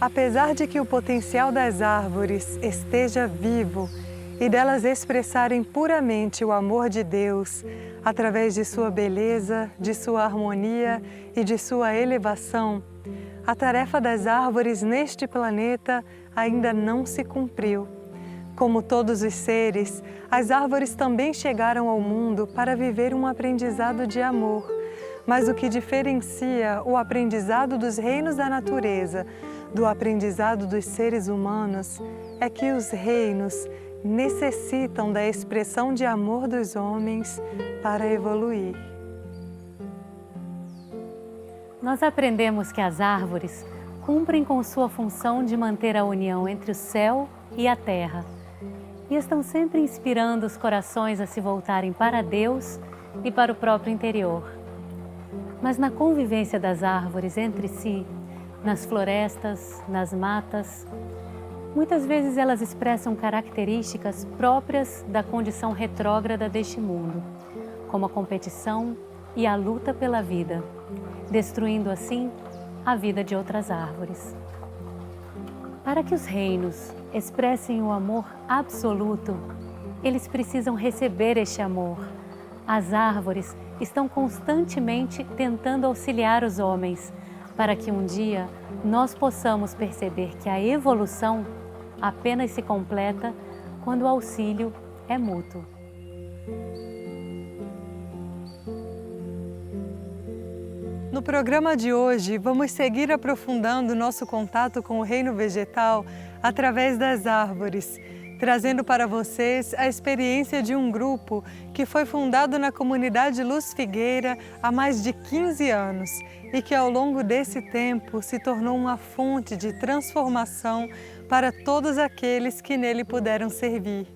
Apesar de que o potencial das árvores esteja vivo e delas expressarem puramente o amor de Deus, através de sua beleza, de sua harmonia e de sua elevação, a tarefa das árvores neste planeta ainda não se cumpriu. Como todos os seres, as árvores também chegaram ao mundo para viver um aprendizado de amor. Mas o que diferencia o aprendizado dos reinos da natureza do aprendizado dos seres humanos é que os reinos necessitam da expressão de amor dos homens para evoluir. Nós aprendemos que as árvores cumprem com sua função de manter a união entre o céu e a terra e estão sempre inspirando os corações a se voltarem para Deus e para o próprio interior. Mas na convivência das árvores entre si, nas florestas, nas matas, muitas vezes elas expressam características próprias da condição retrógrada deste mundo, como a competição e a luta pela vida, destruindo assim a vida de outras árvores. Para que os reinos expressem o amor absoluto, eles precisam receber este amor. As árvores estão constantemente tentando auxiliar os homens, para que um dia nós possamos perceber que a evolução apenas se completa quando o auxílio é mútuo. No programa de hoje, vamos seguir aprofundando nosso contato com o reino vegetal através das árvores, trazendo para vocês a experiência de um grupo que foi fundado na comunidade Luz Figueira há mais de 15 anos e que ao longo desse tempo se tornou uma fonte de transformação para todos aqueles que nele puderam servir.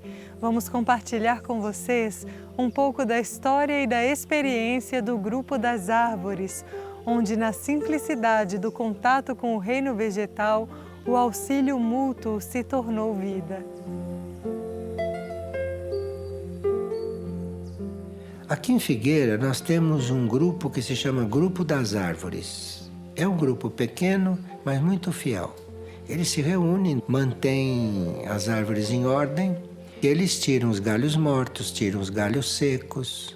Vamos compartilhar com vocês um pouco da história e da experiência do Grupo das Árvores, onde na simplicidade do contato com o reino vegetal, o auxílio mútuo se tornou vida. Aqui em Figueira nós temos um grupo que se chama Grupo das Árvores. É um grupo pequeno, mas muito fiel. Eles se reúnem, mantêm as árvores em ordem, eles tiram os galhos mortos, tiram os galhos secos,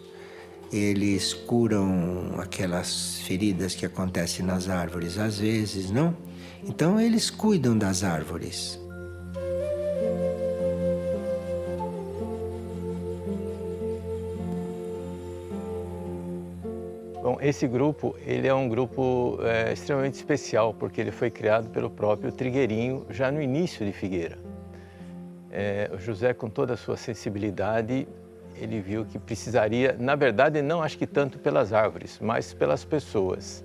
eles curam aquelas feridas que acontecem nas árvores às vezes, não? Então eles cuidam das árvores. Bom, esse grupo, ele é um grupo extremamente especial, porque ele foi criado pelo próprio Trigueirinho já no início de Figueira. O José, com toda a sua sensibilidade, ele viu que precisaria, na verdade, não acho que tanto pelas árvores, mas pelas pessoas.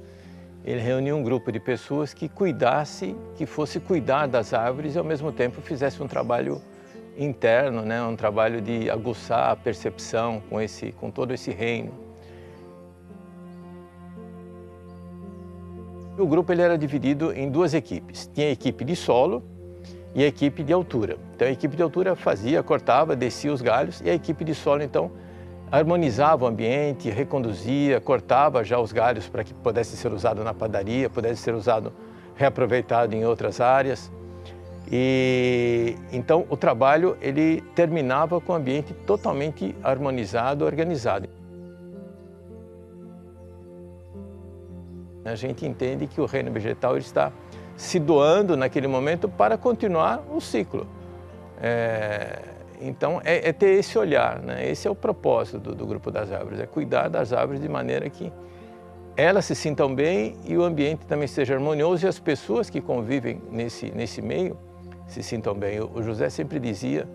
Ele reuniu um grupo de pessoas que cuidasse, que fosse cuidar das árvores e ao mesmo tempo fizesse um trabalho interno, né? Um trabalho de aguçar a percepção com todo esse reino. O grupo ele era dividido em duas equipes. Tinha a equipe de solo e a equipe de altura. Então a equipe de altura fazia, cortava, descia os galhos e a equipe de solo então harmonizava o ambiente, reconduzia, cortava já os galhos para que pudesse ser usado na padaria, pudesse ser usado, reaproveitado em outras áreas. E então o trabalho ele terminava com o ambiente totalmente harmonizado, organizado. A gente entende que o reino vegetal ele está se doando naquele momento para continuar o ciclo. Então, é ter esse olhar, né? Esse é o propósito do Grupo das Árvores, é cuidar das árvores de maneira que elas se sintam bem e o ambiente também seja harmonioso e as pessoas que convivem nesse meio se sintam bem. O José sempre dizia,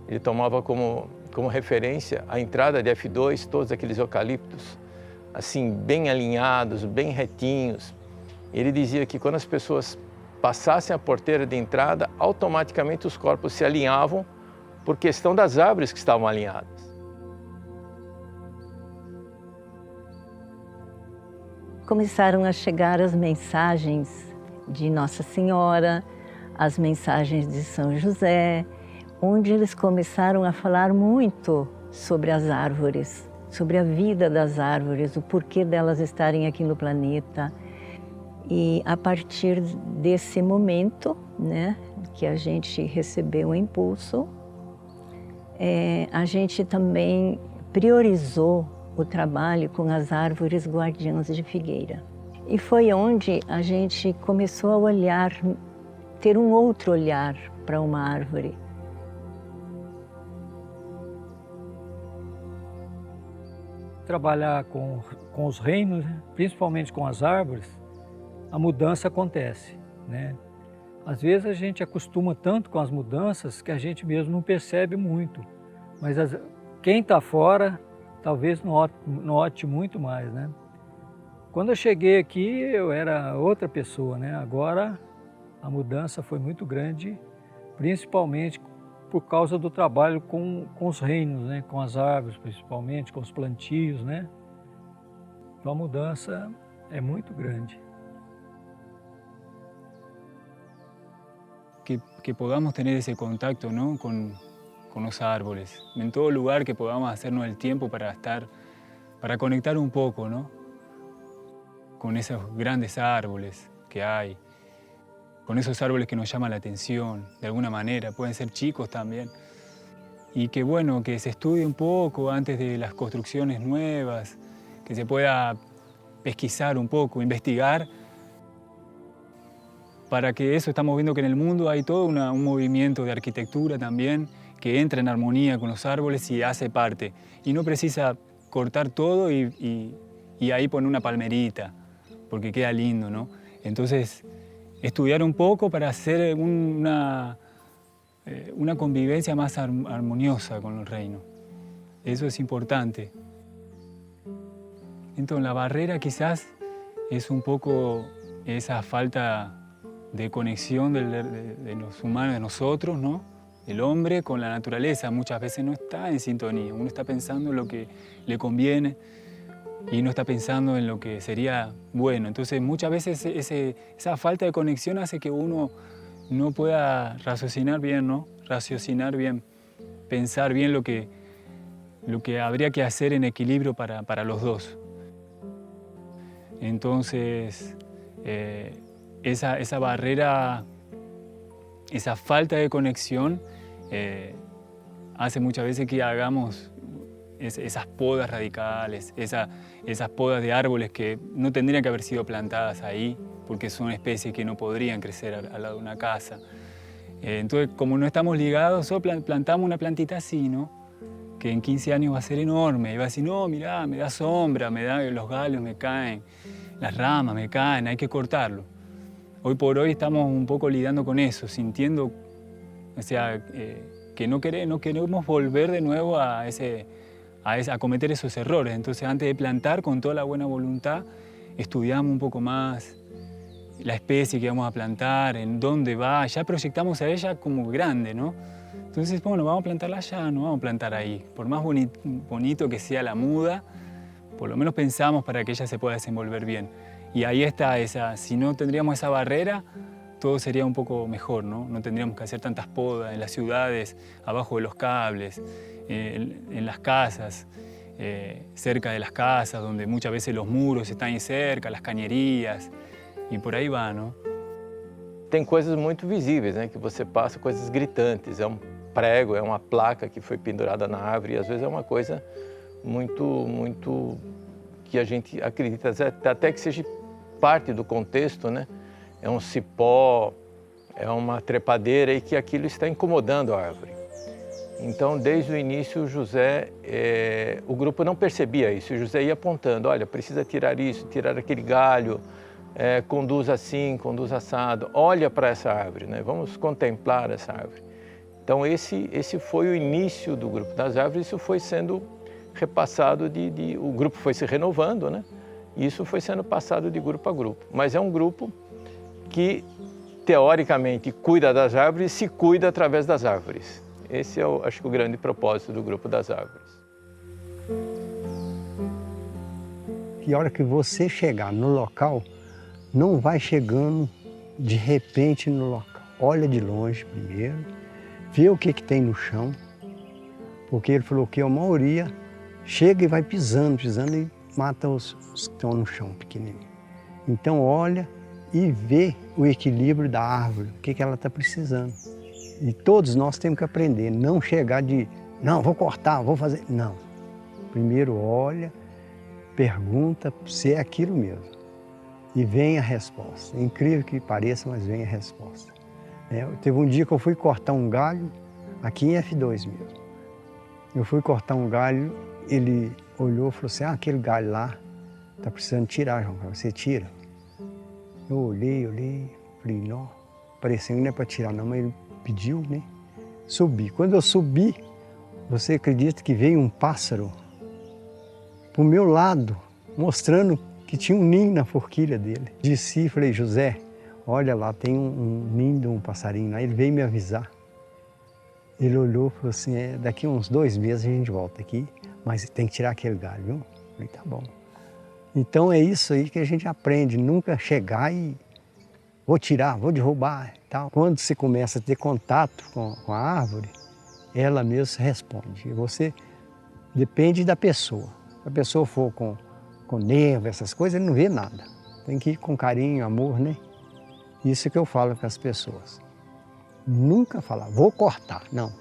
ele tomava como referência a entrada de F2, todos aqueles eucaliptos, assim, bem alinhados, bem retinhos. Ele dizia que quando as pessoas passassem a porteira de entrada, automaticamente os corpos se alinhavam por questão das árvores que estavam alinhadas. Começaram a chegar as mensagens de Nossa Senhora, as mensagens de São José, onde eles começaram a falar muito sobre as árvores, sobre a vida das árvores, o porquê delas estarem aqui no planeta. E a partir desse momento, né, que a gente recebeu o impulso, a gente também priorizou o trabalho com as árvores guardiãs de figueira. E foi onde a gente começou a olhar, ter um outro olhar para uma árvore. Trabalhar com os reinos, né, principalmente com as árvores, a mudança acontece, né? Às vezes a gente acostuma tanto com as mudanças que a gente mesmo não percebe muito, mas quem está fora talvez note muito mais, né? Quando eu cheguei aqui eu era outra pessoa, né? Agora a mudança foi muito grande, principalmente por causa do trabalho com os reinos, né? Com as árvores principalmente, com os plantios, né? Então a mudança é muito grande. Que podamos tener ese contacto, ¿no? con los árboles, en todo lugar que podamos hacernos el tiempo para conectar un poco, ¿no? Con esos grandes árboles que hay, con esos árboles que nos llaman la atención, de alguna manera, pueden ser chicos también. Y que bueno, que se estudie un poco antes de las construcciones nuevas, que se pueda pesquisar un poco, investigar, para que eso estamos viendo que en el mundo hay todo un movimiento de arquitectura también que entra en armonía con los árboles y hace parte. Y no precisa cortar todo y ahí poner una palmerita, porque queda lindo, ¿no? Entonces, estudiar un poco para hacer una convivencia más armoniosa con el reino. Eso es importante. Entonces, la barrera quizás es un poco esa falta de conexión de los humanos, de nosotros, ¿no? El hombre con la naturaleza muchas veces no está en sintonía. Uno está pensando en lo que le conviene y no está pensando en lo que sería bueno. Entonces muchas veces esa falta de conexión hace que uno no pueda raciocinar bien, ¿no? Raciocinar bien, pensar bien lo que habría que hacer en equilibrio para los dos. Entonces, esa barrera, esa falta de conexión hace muchas veces que hagamos esas podas radicales, esas podas de árboles que no tendrían que haber sido plantadas ahí, porque son especies que no podrían crecer al lado de una casa. Entonces, como no estamos ligados, solo plantamos una plantita así, ¿no? Que en 15 años va a ser enorme, y va a decir, no, mirá, me da sombra, los gallos me caen, las ramas me caen, hay que cortarlo. Hoy por hoy estamos un poco lidiando con eso, sintiendo, o sea, que no queremos volver de nuevo a cometer esos errores. Entonces, antes de plantar, con toda la buena voluntad, estudiamos un poco más la especie que vamos a plantar, en dónde va, ya proyectamos a ella como grande, ¿no? Entonces, bueno, vamos a plantarla allá, no vamos a plantar ahí. Por más bonito que sea la muda, por lo menos pensamos para que ella se pueda desenvolver bien. Y ahí está si no tendríamos esa barrera, todo sería un poco mejor, ¿no? No tendríamos que hacer tantas podas en las ciudades, abajo de los cables, en las casas, cerca de las casas, donde muchas veces los muros están ahí cerca, las cañerías, e por aí vai, não? Tem coisas muito visíveis, né? Que você passa, coisas gritantes. É um prego, é uma placa que foi pendurada na árvore. E às vezes é uma coisa muito que a gente acredita até que seja parte do contexto, né? É um cipó, é uma trepadeira e que aquilo está incomodando a árvore. Então, desde o início, o grupo não percebia isso. O José ia apontando, olha, precisa tirar isso, tirar aquele galho, conduz assim, conduz assado, olha para essa árvore, né? Vamos contemplar essa árvore. Então, esse foi o início do Grupo das Árvores, isso foi sendo repassado, o grupo foi se renovando, né? E isso foi sendo passado de grupo a grupo. Mas é um grupo que, teoricamente, cuida das árvores e se cuida através das árvores. Esse é, acho que, o grande propósito do Grupo das Árvores. Que a hora que você chegar no local, não vai chegando de repente no local. Olha de longe primeiro, vê o que tem no chão, porque ele falou que a maioria chega e vai pisando e mata os que estão no chão pequenininho. Então olha e ver o equilíbrio da árvore, o que ela está precisando. E todos nós temos que aprender, não chegar de, não, vou cortar, vou fazer, não. Primeiro olha, pergunta se é aquilo mesmo. E vem a resposta. É incrível que pareça, mas vem a resposta. Teve um dia que eu fui cortar um galho, aqui em F2 mesmo. Eu fui cortar um galho, ele olhou e falou assim, aquele galho lá, está precisando tirar, João, você tira. Eu olhei, falei, não, parecendo que não é para tirar não, mas ele pediu, né? Subi. Quando eu subi, você acredita que veio um pássaro pro meu lado, mostrando que tinha um ninho na forquilha dele. Desci e falei, José, olha lá, tem um ninho de um passarinho lá. Ele veio me avisar. Ele olhou e falou assim, daqui uns 2 meses a gente volta aqui, mas tem que tirar aquele galho, viu? Eu falei, tá bom. Então é isso aí que a gente aprende, nunca chegar e vou tirar, vou derrubar e tal. Quando você começa a ter contato com a árvore, ela mesma responde. Você depende da pessoa. Se a pessoa for com nervo, essas coisas, ele não vê nada. Tem que ir com carinho, amor, né? Isso que eu falo para as pessoas. Nunca falar, vou cortar, não.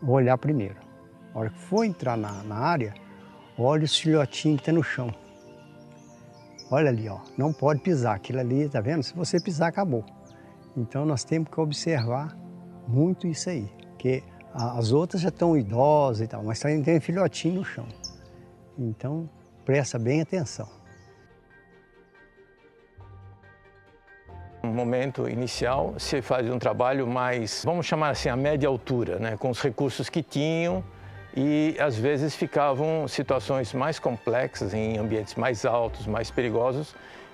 Vou olhar primeiro. A hora que for entrar na área, olha o filhotinho que está no chão. Olha ali, ó, não pode pisar, aquilo ali, tá vendo? Se você pisar, acabou. Então nós temos que observar muito isso aí, porque as outras já estão idosas e tal, mas tem um filhotinho no chão. Então, presta bem atenção. No momento inicial, se faz um trabalho mais, vamos chamar assim, a média altura, né? Com os recursos que tinham e, às vezes, ficavam situações mais complexas, em ambientes mais altos, mais perigosos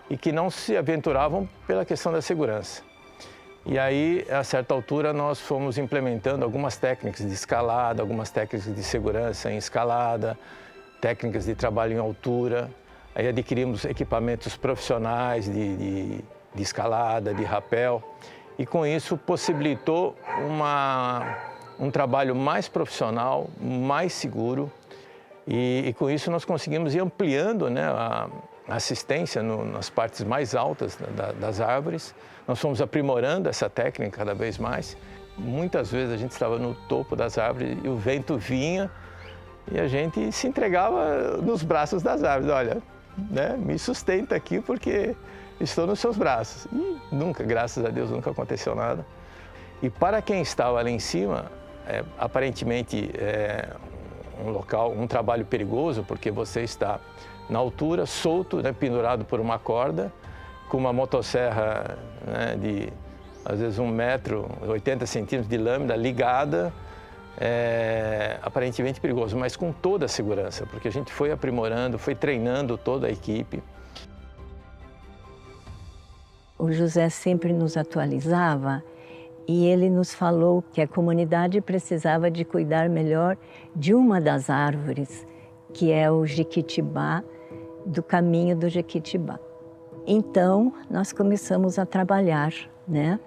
e que não se aventuravam pela questão da segurança. E aí, a certa altura, nós fomos implementando algumas técnicas de escalada, algumas técnicas de segurança em escalada, técnicas de trabalho em altura. Aí adquirimos equipamentos profissionais de escalada, de rapel, e com isso possibilitou um trabalho mais profissional, mais seguro, e com isso nós conseguimos ir ampliando, né, a assistência nas partes mais altas das árvores. Nós fomos aprimorando essa técnica cada vez mais. Muitas vezes a gente estava no topo das árvores e o vento vinha e a gente se entregava nos braços das árvores. Olha, né, me sustenta aqui porque estou nos seus braços. E nunca, graças a Deus, nunca aconteceu nada. E para quem estava lá em cima, aparentemente é um trabalho perigoso, porque você está na altura, solto, né, pendurado por uma corda, com uma motosserra, né, de, às vezes, 1 metro, 80 centímetros de lâmina ligada, aparentemente perigoso, mas com toda a segurança, porque a gente foi aprimorando, foi treinando toda a equipe. O José sempre nos atualizava e ele nos falou que a comunidade precisava de cuidar melhor de uma das árvores, que é o Jequitibá, do caminho do Jequitibá. Então, nós começamos a trabalhar, né,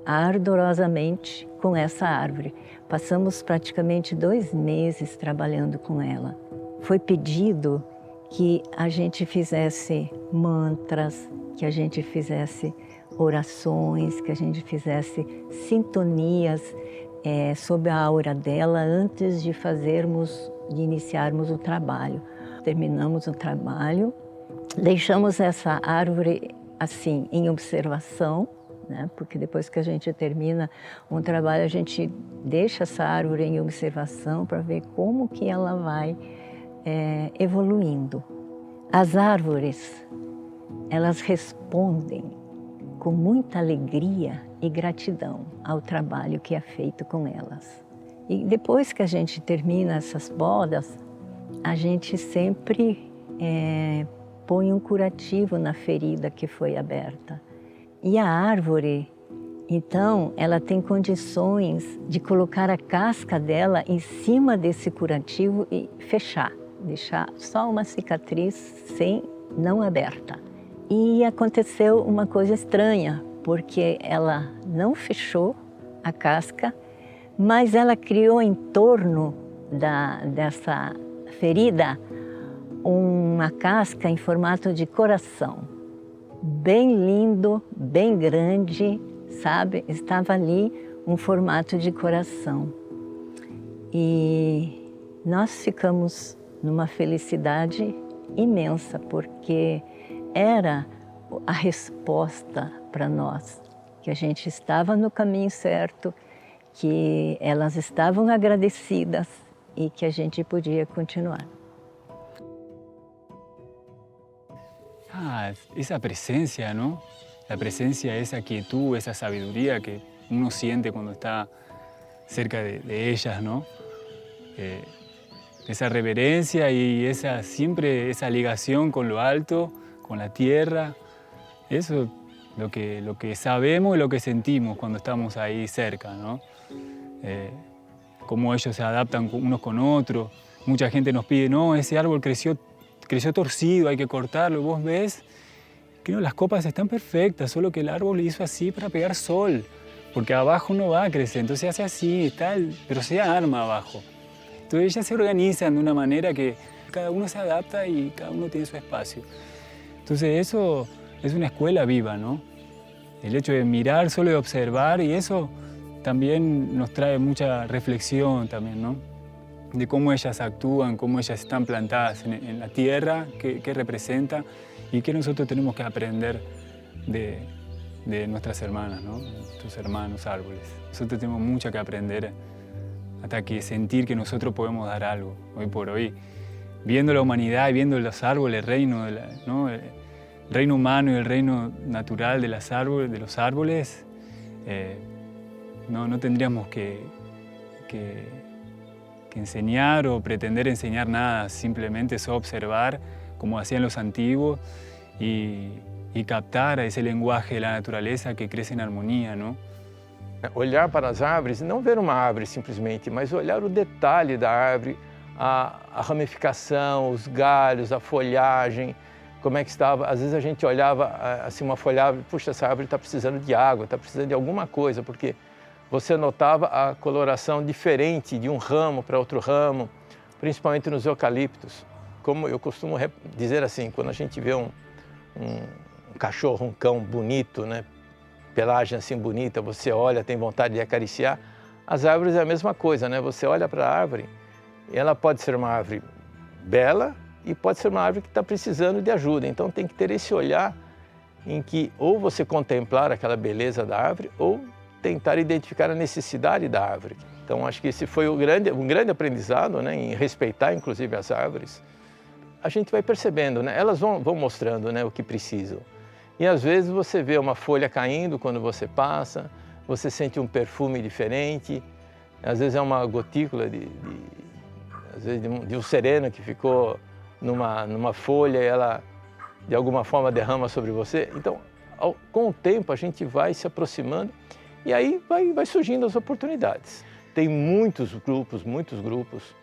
ardorosamente com essa árvore. Passamos praticamente 2 meses trabalhando com ela. Foi pedido que a gente fizesse mantras, que a gente fizesse orações, que a gente fizesse sintonias sob a aura dela antes de iniciarmos o trabalho. Terminamos o trabalho, deixamos essa árvore assim em observação, né? Porque depois que a gente termina um trabalho, a gente deixa essa árvore em observação para ver como que ela vai evoluindo. As árvores, elas respondem com muita alegria e gratidão ao trabalho que é feito com elas. E depois que a gente termina essas podas, a gente sempre põe um curativo na ferida que foi aberta. E a árvore, então, ela tem condições de colocar a casca dela em cima desse curativo e fechar, deixar só uma cicatriz não aberta. E aconteceu uma coisa estranha, porque ela não fechou a casca, mas ela criou em torno dessa ferida uma casca em formato de coração. bem lindo, bem grande, sabe? Estava ali um formato de coração. E nós ficamos numa felicidade imensa, porque era a resposta para nós, que a gente estava no caminho certo, que elas estavam agradecidas e que a gente podia continuar. Esa presencia, ¿no? La presencia, esa quietud, esa sabiduría que uno siente cuando está cerca de ellas, ¿no? Esa reverencia y siempre esa ligación con lo alto, con la tierra, eso es lo que sabemos y lo que sentimos cuando estamos ahí cerca, ¿no? Cómo ellos se adaptan unos con otros. Mucha gente nos pide, no, ese árbol creció torcido, hay que cortarlo. Vos ves que no, las copas están perfectas, solo que el árbol hizo así para pegar sol, porque abajo no va a crecer, entonces hace así, pero se arma abajo. Entonces ellas se organizan de una manera que cada uno se adapta y cada uno tiene su espacio. Entonces eso es una escuela viva, ¿no? El hecho de mirar, solo de observar, y eso también nos trae mucha reflexión también, ¿no? De cómo ellas actúan, cómo ellas están plantadas en la tierra, qué representa y qué nosotros tenemos que aprender de nuestras hermanas, ¿no? Nuestros hermanos árboles. Nosotros tenemos mucho que aprender hasta que sentir que nosotros podemos dar algo. Hoy por hoy, viendo la humanidad y viendo los árboles, ¿no? El reino humano y el reino natural de los árboles, no tendríamos que enseñar o pretender enseñar nada, simplemente es observar como hacían los antiguos y captar esse lenguaje da natureza que cresce em harmonia, não? Olhar para as árvores, não ver uma árvore simplesmente, mas olhar o detalhe da árvore, a ramificação, os galhos, a folhagem, como é que estava. Às vezes a gente olhava assim uma folhagem, puxa, essa árvore está precisando de água, está precisando de alguma coisa, porque você notava a coloração diferente de um ramo para outro ramo, principalmente nos eucaliptos. Como eu costumo dizer assim, quando a gente vê um cachorro, um cão bonito, né? Pelagem assim bonita, você olha, tem vontade de acariciar. As árvores é a mesma coisa, né? Você olha para a árvore, ela pode ser uma árvore bela e pode ser uma árvore que está precisando de ajuda. Então tem que ter esse olhar em que ou você contemplar aquela beleza da árvore ou tentar identificar a necessidade da árvore. Então acho que esse foi um grande aprendizado, né? Em respeitar inclusive as árvores. A gente vai percebendo, né? Elas vão mostrando, né, o que precisam. E às vezes você vê uma folha caindo quando você passa, você sente um perfume diferente, às vezes é uma gotícula às vezes de um sereno que ficou numa folha e ela de alguma forma derrama sobre você. Então, com o tempo a gente vai se aproximando e aí vai surgindo as oportunidades. Tem muitos grupos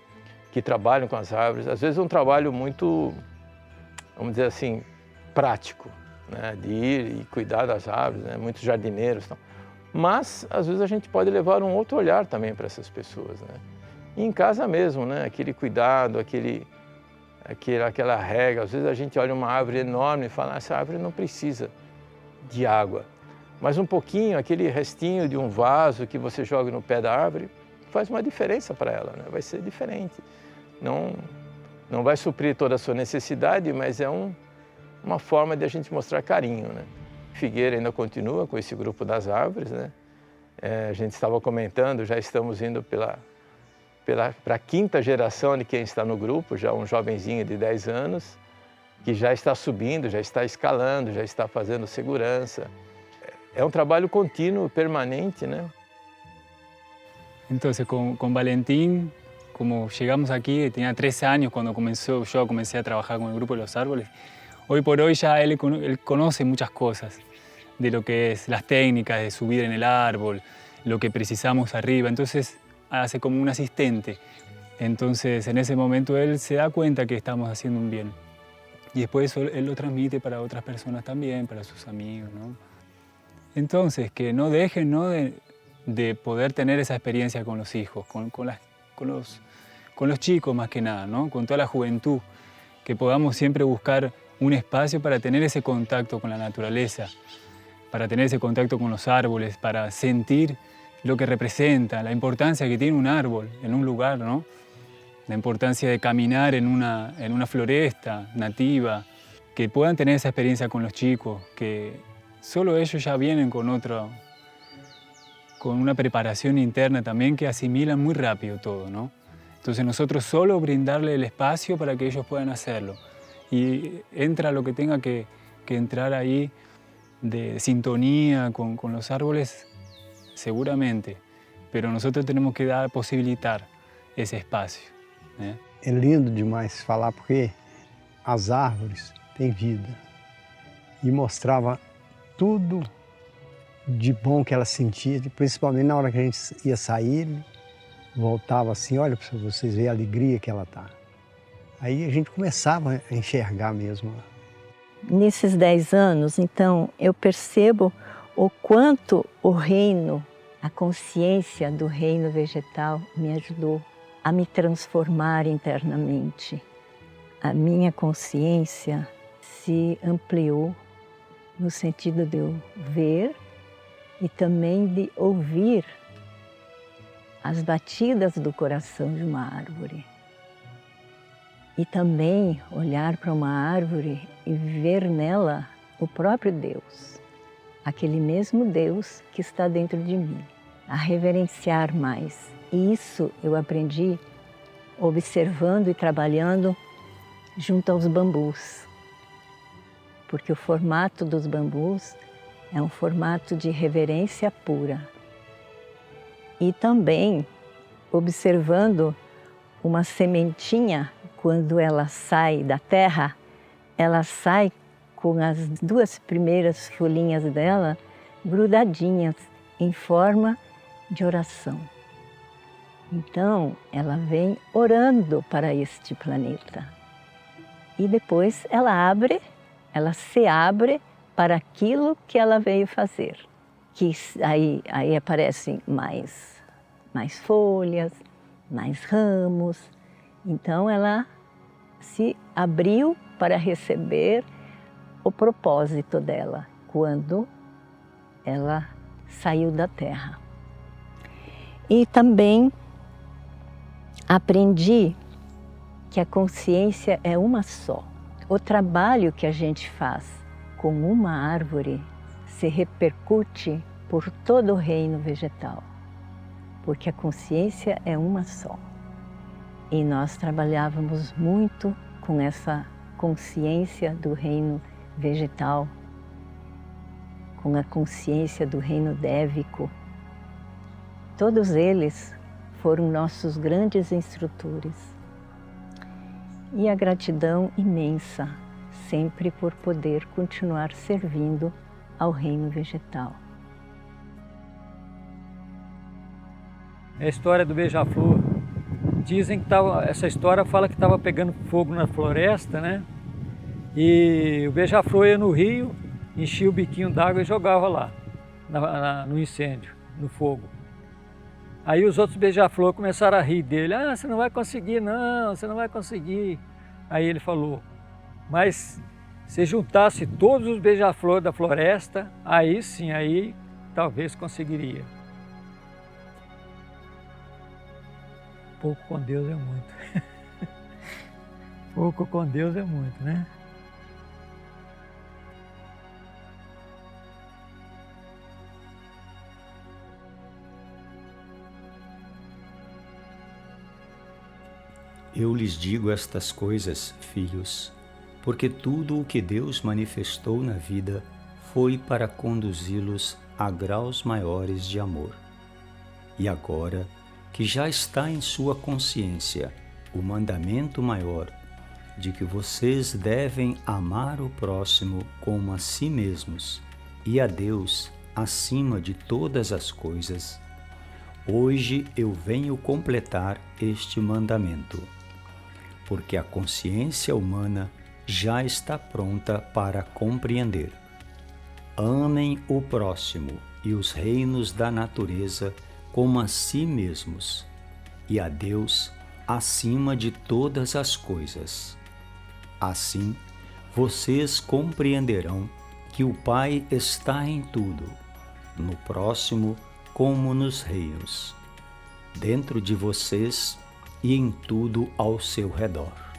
que trabalham com as árvores, às vezes é um trabalho muito, vamos dizer assim, prático, né? De ir e cuidar das árvores, né? Muitos jardineiros. Então. Mas, às vezes, a gente pode levar um outro olhar também para essas pessoas, né? E em casa mesmo, né? Aquele cuidado, aquela rega. Às vezes a gente olha uma árvore enorme e fala, essa árvore não precisa de água. Mas um pouquinho, aquele restinho de um vaso que você joga no pé da árvore, faz uma diferença para ela, né? Vai ser diferente. Não vai suprir toda a sua necessidade, mas é uma forma de a gente mostrar carinho, né? Figueira ainda continua com esse grupo das árvores, né? A gente estava comentando, já estamos indo para a quinta geração de quem está no grupo, já um jovenzinho de 10 anos, que já está subindo, já está escalando, já está fazendo segurança. É um trabalho contínuo, permanente, né? Então, com Valentín, como llegamos aquí, tenía 3 años cuando yo comencé a trabajar con el Grupo de los Árboles. Hoy por hoy ya él conoce muchas cosas de lo que es las técnicas de subir en el árbol, lo que precisamos arriba, entonces hace como un asistente. Entonces en ese momento él se da cuenta que estamos haciendo un bien. Y después él lo transmite para otras personas también, para sus amigos, ¿no? Entonces que no dejen, ¿no? de poder tener esa experiencia con los hijos, con los chicos más que nada, ¿no? Con toda la juventud, que podamos siempre buscar un espacio para tener ese contacto con la naturaleza, para tener ese contacto con los árboles, para sentir lo que representa, la importancia que tiene un árbol en un lugar, ¿no? La importancia de caminar en una floresta nativa, que puedan tener esa experiencia con los chicos, que solo ellos ya vienen con una preparación interna también que asimilan muy rápido todo, ¿no? Entonces nosotros solo brindarle el espacio para que ellos puedan hacerlo. Y entra lo que tenga que entrar ahí de sintonía con los árboles, seguramente, pero nosotros tenemos que posibilitar esse espaço, né? É lindo demais falar porque as árvores têm vida e mostrava tudo de bom que ela sentia, principalmente na hora que a gente ia sair, voltava assim, olha para vocês verem a alegria que ela tá. Aí a gente começava a enxergar mesmo. Nesses 10 anos, então, eu percebo o quanto o reino, a consciência do reino vegetal me ajudou a me transformar internamente. A minha consciência se ampliou no sentido de eu ver e também de ouvir as batidas do coração de uma árvore. E também olhar para uma árvore e ver nela o próprio Deus, aquele mesmo Deus que está dentro de mim, a reverenciar mais. E isso eu aprendi observando e trabalhando junto aos bambus, porque o formato dos bambus é um formato de reverência pura. E também observando uma sementinha, quando ela sai da terra, ela sai com as 2 primeiras folhinhas dela grudadinhas em forma de oração. Então, ela vem orando para este planeta. E depois ela se abre para aquilo que ela veio fazer. Que aí aparecem mais folhas, mais ramos. Então ela se abriu para receber o propósito dela quando ela saiu da terra. E também aprendi que a consciência é uma só. O trabalho que a gente faz com uma árvore se repercute por todo o reino vegetal, porque a consciência é uma só. E nós trabalhávamos muito com essa consciência do reino vegetal, com a consciência do reino dévico. Todos eles foram nossos grandes instrutores. E a gratidão imensa, sempre por poder continuar servindo ao reino vegetal. É a história do beija-flor. Dizem que essa história fala que estava pegando fogo na floresta, né? E o beija-flor ia no rio, enchia o biquinho d'água e jogava lá, no incêndio, no fogo. Aí os outros beija-flor começaram a rir dele. Ah, você não vai conseguir não, você não vai conseguir. Aí ele falou, mas se juntasse todos os beija-flor da floresta, aí sim, aí talvez conseguiria. Pouco com Deus é muito. Pouco com Deus é muito, né? Eu lhes digo estas coisas, filhos, porque tudo o que Deus manifestou na vida foi para conduzi-los a graus maiores de amor. E agora, que já está em sua consciência o mandamento maior de que vocês devem amar o próximo como a si mesmos e a Deus acima de todas as coisas, hoje eu venho completar este mandamento, porque a consciência humana já está pronta para compreender. Amem o próximo e os reinos da natureza como a si mesmos, e a Deus acima de todas as coisas. Assim, vocês compreenderão que o Pai está em tudo, no próximo como nos reinos, dentro de vocês e em tudo ao seu redor.